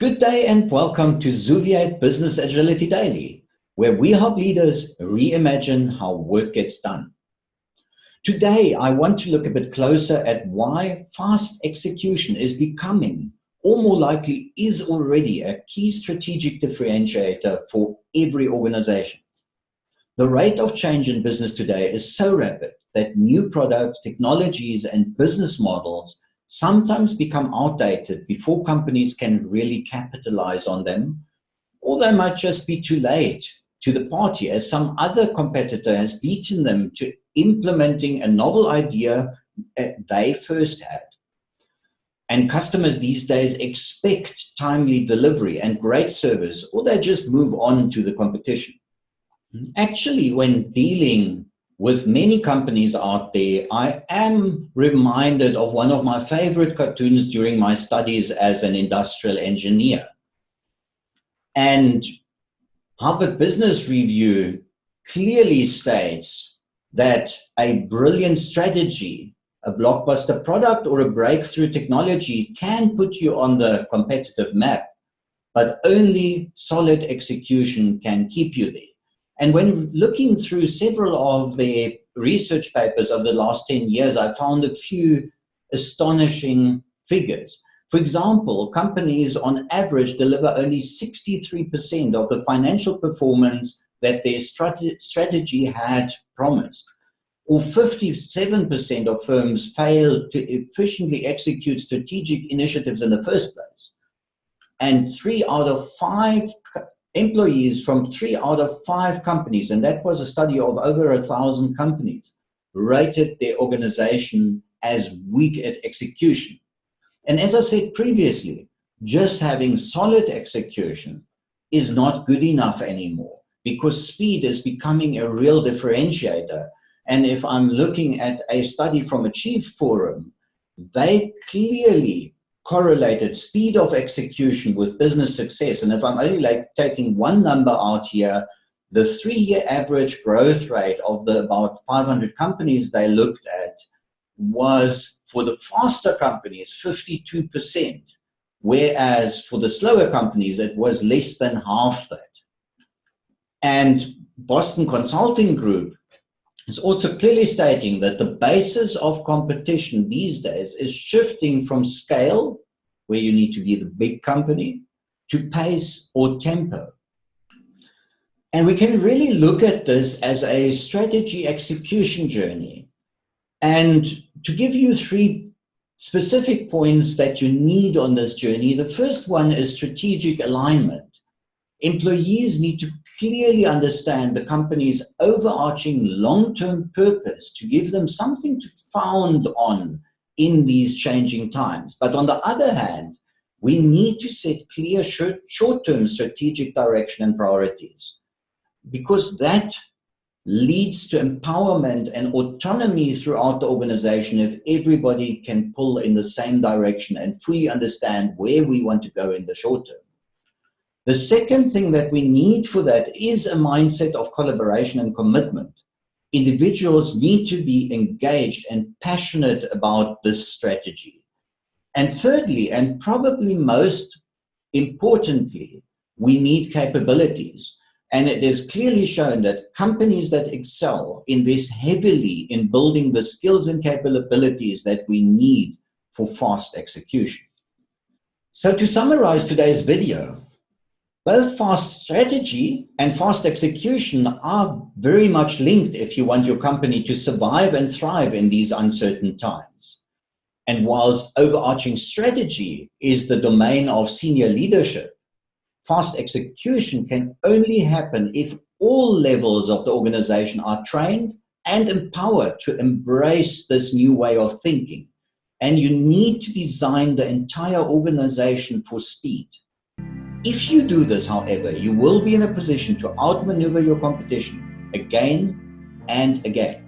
Good day and welcome to Xuviate Business Agility Daily, where we help leaders reimagine how work gets done. Today, I want to look a bit closer at why fast execution is becoming, or more likely is already, a key strategic differentiator for every organization. The rate of change in business today is so rapid that new products, technologies, and business models sometimes become outdated before companies can really capitalize on them, or they might just be too late to the party as some other competitor has beaten them to implementing a novel idea they first had. And customers these days expect timely delivery and great service, or they just move on to the competition. Actually, when dealing with many companies out there, I am reminded of one of my favorite cartoons during my studies as an industrial engineer. And Harvard Business Review clearly states that a brilliant strategy, a blockbuster product, or a breakthrough technology can put you on the competitive map, but only solid execution can keep you there. And when looking through several of the research papers of the last 10 years, I found a few astonishing figures. For example, companies on average deliver only 63% of the financial performance that their strategy had promised, or 57% of firms fail to efficiently execute strategic initiatives in the first place. And employees from 3 out of 5 companies, and that was a study of over 1,000 companies, rated their organization as weak at execution. And as I said previously, just having solid execution is not good enough anymore, because speed is becoming a real differentiator. And if I'm looking at a study from Achieve Forum, they clearly correlated speed of execution with business success. And if I'm only taking one number out here, the 3-year average growth rate of the about 500 companies they looked at was, for the faster companies, 52%, whereas for the slower companies, it was less than half that. And Boston Consulting Group is also clearly stating that the basis of competition these days is shifting from scale, where you need to be the big company, to pace or tempo. And we can really look at this as a strategy execution journey. And to give you 3 specific points that you need on this journey, the first one is strategic alignment. Employees need to clearly understand the company's overarching long-term purpose to give them something to found on in these changing times. But on the other hand, we need to set clear short-term strategic direction and priorities, because that leads to empowerment and autonomy throughout the organization if everybody can pull in the same direction and fully understand where we want to go in the short term. The second thing that we need for that is a mindset of collaboration and commitment. Individuals need to be engaged and passionate about this strategy. And thirdly, and probably most importantly, we need capabilities. And it is clearly shown that companies that excel invest heavily in building the skills and capabilities that we need for fast execution. So to summarize today's video, both fast strategy and fast execution are very much linked if you want your company to survive and thrive in these uncertain times. And whilst overarching strategy is the domain of senior leadership, fast execution can only happen if all levels of the organization are trained and empowered to embrace this new way of thinking. And you need to design the entire organization for speed. If you do this, however, you will be in a position to outmaneuver your competition again and again.